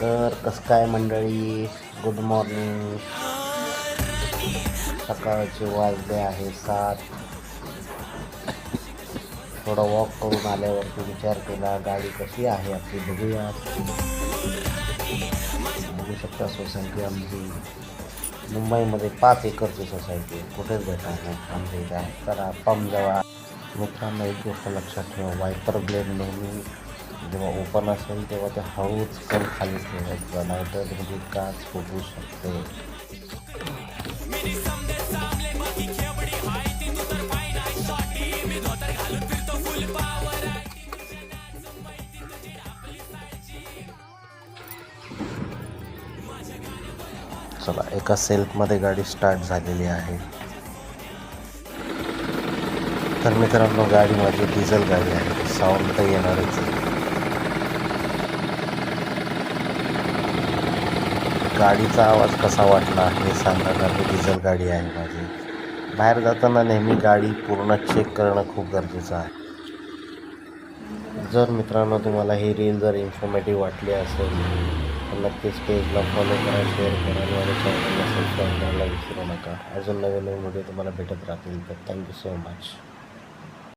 तर कसं काय मंडळी, गुड मॉर्निंग. सकाळचे वाजले आहे 7. थोडा वॉक करून आल्यावरती विचार केला गाडी कशी आहे आपली बघूया. बघू शकता सोसायटी आमची मुंबईमध्ये 5 एकरची सोसायटी आहे, कुठेच भेटणार नाही आमच्या इथे आहे. तर पंपजवळ मित्रांनो एक गोष्ट लक्षात ठेवा, वायपर ब्लेड नेहमी जेव्हा ओपन असेल तेव्हा ते हळूच कल खाली ठेवायचं, नाहीतर तुमची काच फुटू शकते. चला, एका सेल्फमध्ये गाडी स्टार्ट झालेली आहे. तर मित्रांनो गाडी माझी डिझेल गाडी आहे, साऊंड तर येणारच आहे. गाडीचा आवाज कसा वाटला हे सांगा, कारण डिझेल गाडी आहे माझी. बाहेर जाताना नेहमी गाडी पूर्ण चेक करणं खूप गरजेचं आहे. जर मित्रांनो तुम्हाला ही रील जर इन्फॉर्मेटिव्ह वाटली असेल तर नक्कीच पेजला फॉलो करा, शेअर करा आणि माझ्या चॅनलला सबस्क्राईब करायला विसरू नका. अजून नवीन व्हिडिओ तुम्हाला भेटत राहतील. तर थँक्यू सो मच.